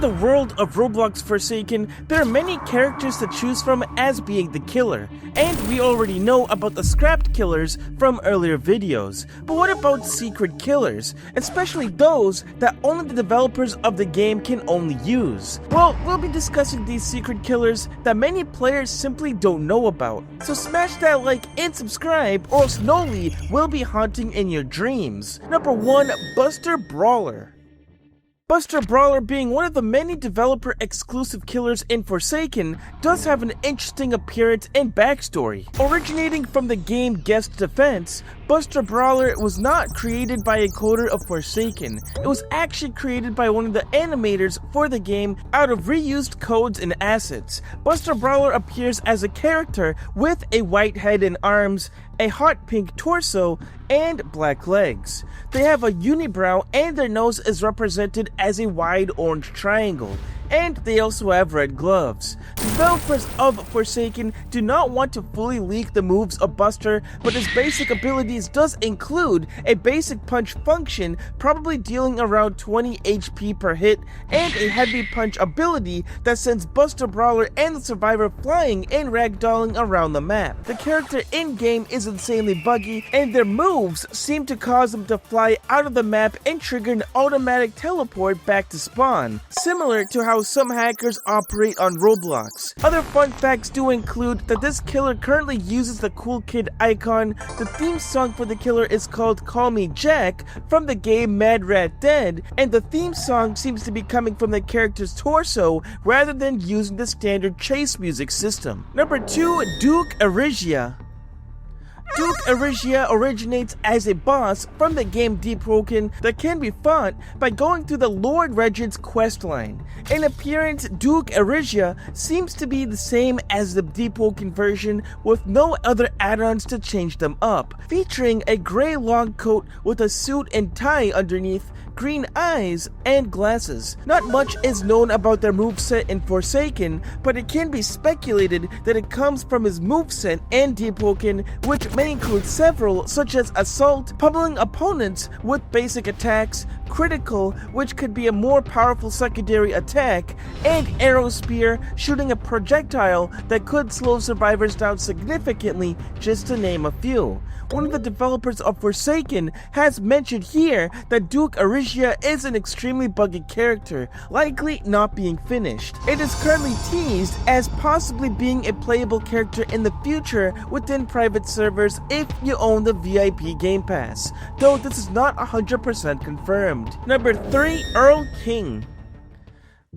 the world of Roblox Forsaken, there are many characters to choose from as being the killer, and we already know about the scrapped killers from earlier videos. But what about secret killers, especially those that only the developers of the game can only use? Well, we'll be discussing these secret killers that many players simply don't know about. So smash that like and subscribe, or else Noli will be haunting in your dreams. Number 1, Buster Brawler. Buster Brawler, being one of the many developer exclusive killers in Forsaken, does have an interesting appearance and backstory. Originating from the game Guest Defense, Buster Brawler was not created by a coder of Forsaken. It was actually created by one of the animators for the game out of reused codes and assets. Buster Brawler appears as a character with a white head and arms, a hot pink torso, and black legs. They have a unibrow and their nose is represented as a wide orange triangle, and they also have red gloves. The developers of Forsaken do not want to fully leak the moves of Buster, but his basic abilities does include a basic punch function, probably dealing around 20 HP per hit, and a heavy punch ability that sends Buster Brawler and the survivor flying and ragdolling around the map. The character in-game is insanely buggy, and their moves seem to cause them to fly out of the map and trigger an automatic teleport back to spawn, similar to how some hackers operate on Roblox. Other fun facts do include that this killer currently uses the cool kid icon. The theme song for the killer is called Call Me Jack from the game Mad Rat Dead, and the theme song seems to be coming from the character's torso rather than using the standard chase music system. Number 2, Duke Argia. Duke Argia originates as a boss from the game Deep Woken that can be fought by going through the Lord Regent's questline. In appearance, Duke Argia seems to be the same as the Deep Woken version with no other add-ons to change them up, featuring a grey long coat with a suit and tie underneath, green eyes, and glasses. Not much is known about their moveset in Forsaken, but it can be speculated that it comes from his moveset and Deep Woken, which may include several, such as Assault, pummeling opponents with basic attacks, Critical, which could be a more powerful secondary attack, and Arrow Spear, shooting a projectile that could slow survivors down significantly, just to name a few. One of the developers of Forsaken has mentioned here that Duke Argia is an extremely buggy character, likely not being finished. It is currently teased as possibly being a playable character in the future within private servers if you own the VIP Game Pass, though this is not 100% confirmed. Number 3, Earl King.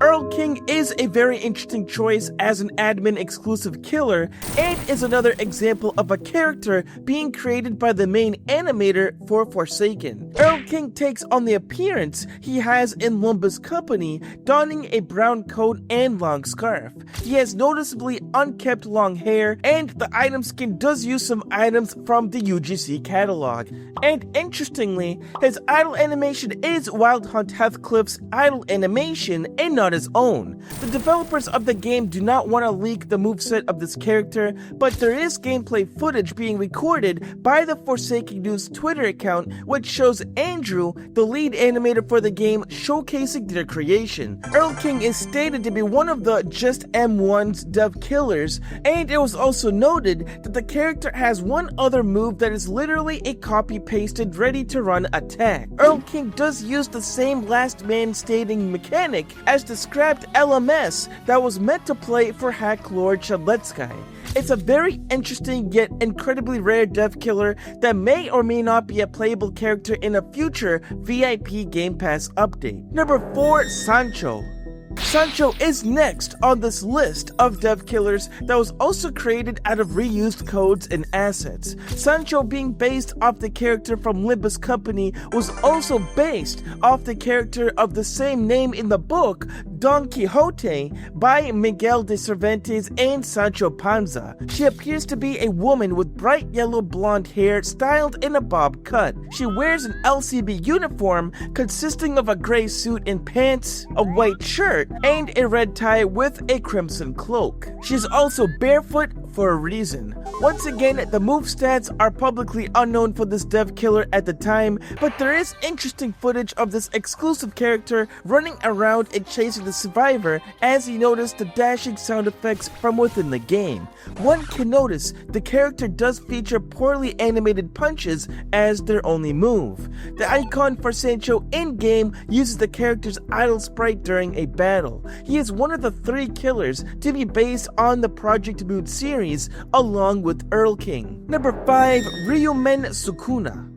Earl King is a very interesting choice as an admin exclusive killer, and is another example of a character being created by the main animator for Forsaken. Earl King takes on the appearance he has in Lumba's company, donning a brown coat and long scarf. He has noticeably unkept long hair, and the item skin does use some items from the UGC catalog. And interestingly, his idle animation is Wild Hunt Heathcliff's idle animation and not his own. The developers of the game do not want to leak the moveset of this character, but there is gameplay footage being recorded by the Forsaken News Twitter account, which shows Andrew, the lead animator for the game, showcasing their creation. Earl King is stated to be one of the Just M1's dev killers, and it was also noted that the character has one other move that is literally a copy-pasted ready-to-run attack. Earl King does use the same last man standing mechanic as the scrapped LMS that was meant to play for Hack Lord Shadletsky. It's a very interesting yet incredibly rare dev killer that may or may not be a playable character in a future VIP Game Pass update. Number 4, Sancho. Sancho is next on this list of dev killers that was also created out of reused codes and assets. Sancho, being based off the character from Lumba's company, was also based off the character of the same name in the book Don Quixote by Miguel de Cervantes and Sancho Panza. She appears to be a woman with bright yellow blonde hair styled in a bob cut. She wears an LCB uniform consisting of a gray suit and pants, a white shirt, and a red tie with a crimson cloak. She is also barefoot, for a reason. Once again, the move stats are publicly unknown for this dev killer at the time, but there is interesting footage of this exclusive character running around and chasing the survivor as he noticed the dashing sound effects from within the game. One can notice the character does feature poorly animated punches as their only move. The icon for Sancho in-game uses the character's idle sprite during a battle. He is one of the 3 killers to be based on the Project Mood series along with Earl King. Number 5. Ryumen Sukuna.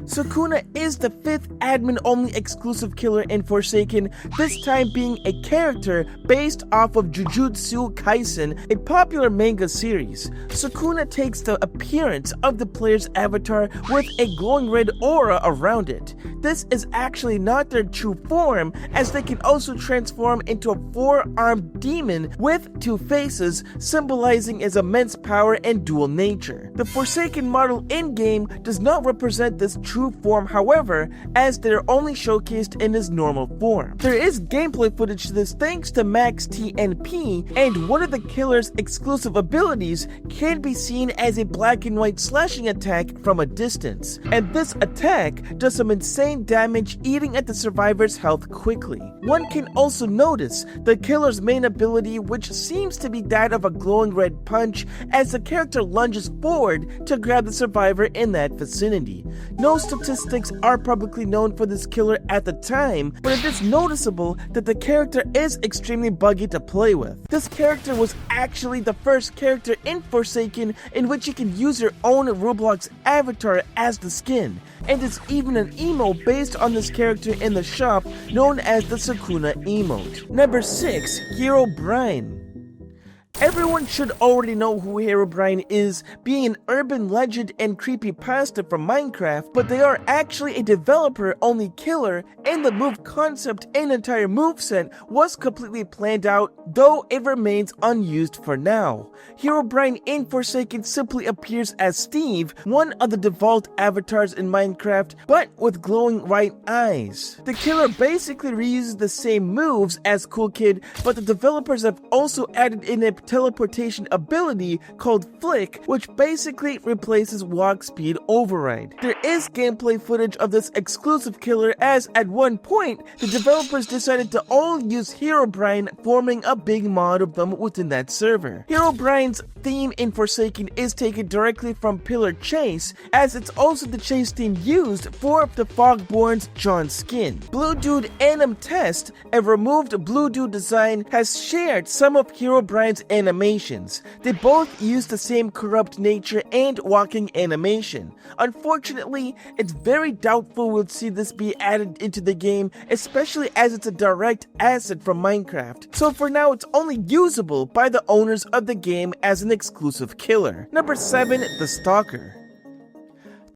Sukuna is the 5th admin-only exclusive killer in Forsaken, this time being a character based off of Jujutsu Kaisen, a popular manga series. Sukuna takes the appearance of the player's avatar with a glowing red aura around it. This is actually not their true form, as they can also transform into a 4-armed demon with 2 faces, symbolizing his immense power and dual nature. The Forsaken model in-game does not represent this true form, however, as they're only showcased in his normal form. There is gameplay footage to this thanks to Max TNP, and one of the killer's exclusive abilities can be seen as a black and white slashing attack from a distance, and this attack does some insane damage, eating at the survivor's health quickly. One can also notice the killer's main ability, which seems to be that of a glowing red punch, as the character lunges forward to grab the survivor in that vicinity. No statistics are publicly known for this killer at the time, but it is noticeable that the character is extremely buggy to play with. This character was actually the first character in Forsaken in which you can use your own Roblox avatar as the skin, and there's even an emote based on this character in the shop known as the Sukuna emote. Number 6. Herobrine. Everyone should already know who Herobrine is, being an urban legend and creepypasta from Minecraft, but they are actually a developer-only killer, and the move concept and entire moveset was completely planned out, though it remains unused for now. Herobrine in Forsaken simply appears as Steve, one of the default avatars in Minecraft, but with glowing white eyes. The killer basically reuses the same moves as Cool Kid, but the developers have also added in a teleportation ability called Flick, which basically replaces walk speed override. There is gameplay footage of this exclusive killer, as at one point the developers decided to all use Herobrine, forming a big mod of them within that server. Herobrine's theme in Forsaken is taken directly from Pillar Chase, as it's also the chase theme used for the Fogborn's John skin. Blue Dude Anim Test, a removed Blue Dude design, has shared some of Herobrine's animations. They both use the same corrupt nature and walking animation. Unfortunately, it's very doubtful we'll see this be added into the game, especially as it's a direct asset from Minecraft. So for now, it's only usable by the owners of the game as an exclusive killer. Number 7. The Stalker.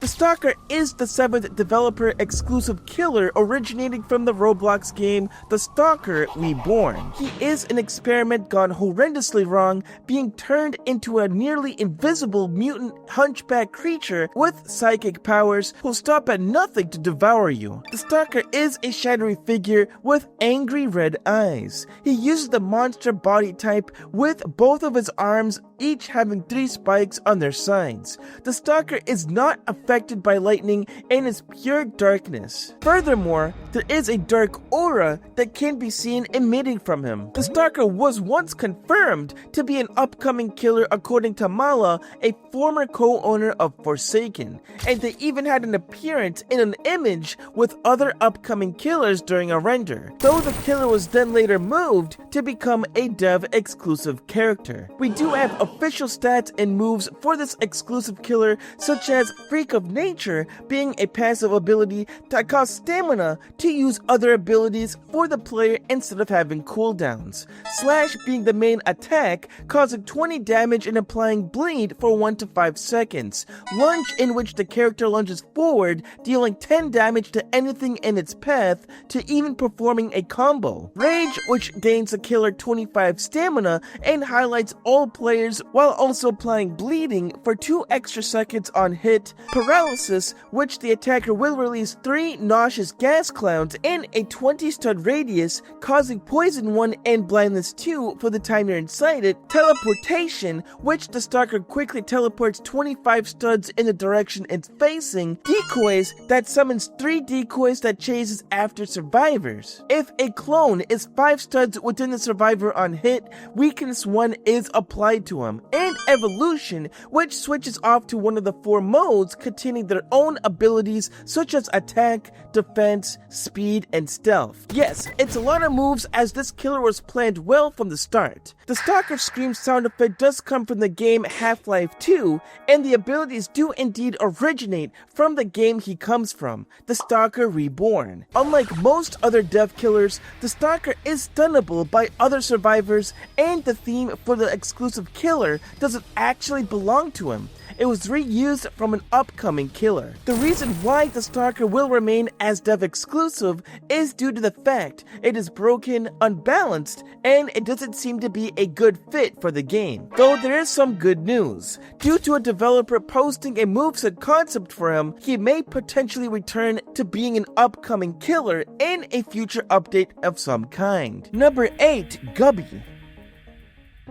The Stalker is the 7th developer exclusive killer originating from the Roblox game The Stalker Reborn. He is an experiment gone horrendously wrong, being turned into a nearly invisible mutant hunchback creature with psychic powers who'll stop at nothing to devour you. The Stalker is a shadowy figure with angry red eyes. He uses the monster body type with both of his arms each having 3 spikes on their sides. The Stalker is not affected by lightning and is pure darkness. Furthermore, there is a dark aura that can be seen emitting from him. The Stalker was once confirmed to be an upcoming killer according to Mala, a former co-owner of Forsaken, and they even had an appearance in an image with other upcoming killers during a render, though the killer was then later moved to become a dev exclusive character. We do have official stats and moves for this exclusive killer, such as Freak of Nature being a passive ability that costs stamina to use other abilities for the player instead of having cooldowns. Slash being the main attack, causing 20 damage and applying bleed for 1 to 5 seconds. Lunge, in which the character lunges forward, dealing 10 damage to anything in its path, to even performing a combo. Rage, which gains the killer 25 stamina and highlights all players while also applying bleeding for 2 extra seconds on hit. Paralysis, which the attacker will release 3 nauseous gas clouds clouds in a 20-stud radius, causing Poison 1 and Blindness 2 for the time you're inside it, teleportation, which the Stalker quickly teleports 25 studs in the direction it's facing, decoys that summons 3 decoys that chases after survivors. If a clone is 5 studs within the survivor on hit, Weakness 1 is applied to him, and Evolution, which switches off to one of the 4 modes containing their own abilities such as attack, defense, speed, and stealth. Yes, it's a lot of moves as this killer was planned well from the start. The Stalker Scream sound effect does come from the game Half-Life 2, and the abilities do indeed originate from the game he comes from, the Stalker Reborn. Unlike most other death killers, the Stalker is stunnable by other survivors, and the theme for the exclusive killer doesn't actually belong to him. It was reused from an upcoming killer. The reason why the Stalker will remain as dev exclusive is due to the fact it is broken, unbalanced, and it doesn't seem to be a good fit for the game. Though there is some good news. Due to a developer posting a moveset concept for him, he may potentially return to being an upcoming killer in a future update of some kind. Number 8. Gubby.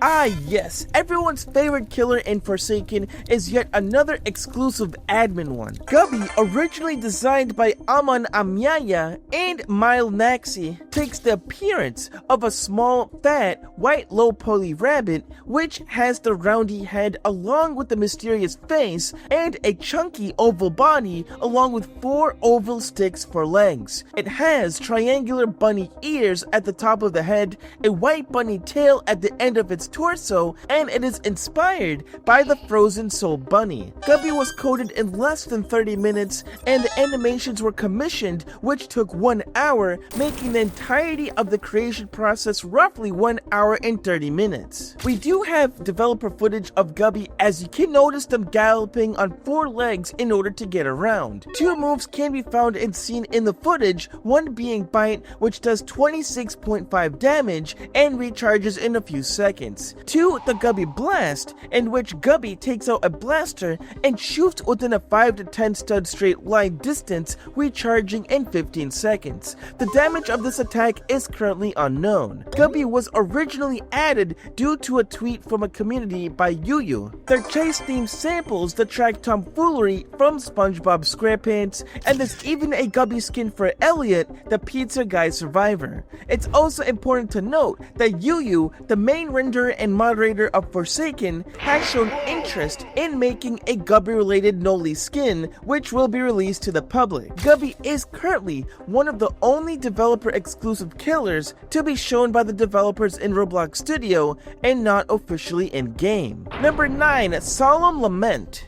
Ah yes, everyone's favorite killer in Forsaken is yet another exclusive admin one. Gubby, originally designed by Aman Amyaya and Mile Naxi, takes the appearance of a small, fat, white low-poly rabbit which has the roundy head along with the mysterious face and a chunky oval body along with 4 oval sticks for legs. It has triangular bunny ears at the top of the head, a white bunny tail at the end of its torso, and it is inspired by the Frozen Soul Bunny. Gubby was coded in less than 30 minutes, and the animations were commissioned, which took 1 hour, making the entirety of the creation process roughly 1 hour and 30 minutes. We do have developer footage of Gubby, as you can notice them galloping on 4 legs in order to get around. 2 moves can be found and seen in the footage, one being Bite, which does 26.5 damage and recharges in a few seconds. 2. The Gubby Blast, in which Gubby takes out a blaster and shoots within a 5 to 10 stud straight line distance, recharging in 15 seconds. The damage of this attack is currently unknown. Gubby was originally added due to a tweet from a community by Yuyu. Their chase theme samples the track Tomfoolery from SpongeBob SquarePants, and there's even a Gubby skin for Elliot, the pizza guy survivor. It's also important to note that Yuyu, the main renderer and moderator of Forsaken, has shown interest in making a Gubby-related Noli skin, which will be released to the public. Gubby is currently one of the only developer-exclusive killers to be shown by the developers in Roblox Studio and not officially in-game. Number 9. Solemn Lament.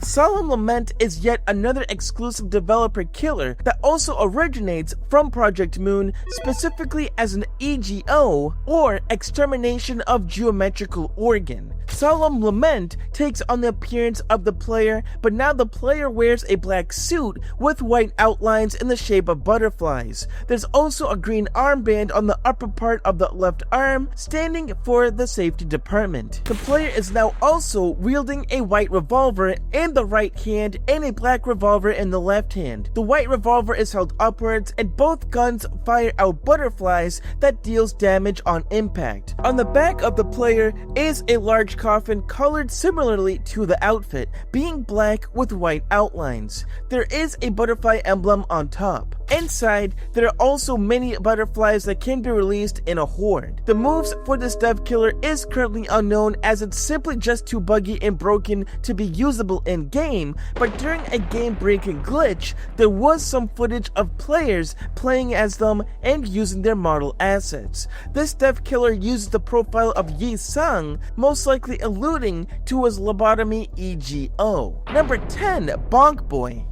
Solemn Lament is yet another exclusive developer killer that also originates from Project Moon, specifically as an EGO, or Extermination of Geometrical Organ. Solemn Lament takes on the appearance of the player, but now the player wears a black suit with white outlines in the shape of butterflies. There's also a green armband on the upper part of the left arm, standing for the safety department. The player is now also wielding a white revolver in the right hand and a black revolver in the left hand. The white revolver is held upwards, and both guns fire out butterflies that deals damage on impact. On the back of the player is a large coffin colored similarly to the outfit, being black with white outlines. There is a butterfly emblem on top. Inside, there are also many butterflies that can be released in a horde. The moves for this dev killer is currently unknown, as it's simply just too buggy and broken to be usable in game, but during a game-breaking glitch, there was some footage of players playing as them and using their model assets. This dev killer uses the profile of Yi Sung, most likely alluding to his lobotomy EGO. Number 10. Bonkboy.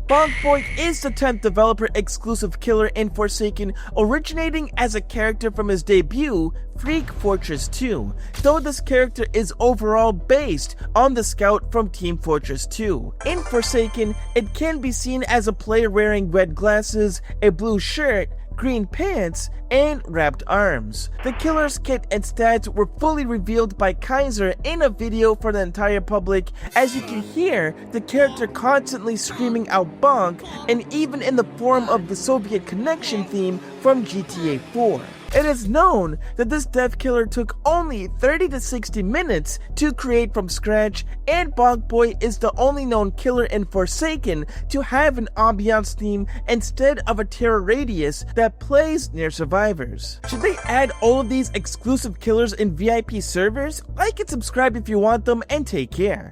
Bonkboy is the 10th developer exclusive killer in Forsaken, originating as a character from his debut, Freak Fortress 2, though this character is overall based on the scout from Team Fortress 2. In Forsaken, it can be seen as a player wearing red glasses, a blue shirt, green pants, and wrapped arms. The killer's kit and stats were fully revealed by Kaiser in a video for the entire public. As you can hear, the character constantly screaming out bonk, and even in the form of the Soviet Connection theme from GTA 4. It is known that this death killer took only 30 to 60 minutes to create from scratch, and Bonkboy is the only known killer in Forsaken to have an ambiance theme instead of a terror radius that plays near survivors. Should they add all of these exclusive killers in VIP servers? Like and subscribe if you want them, and take care.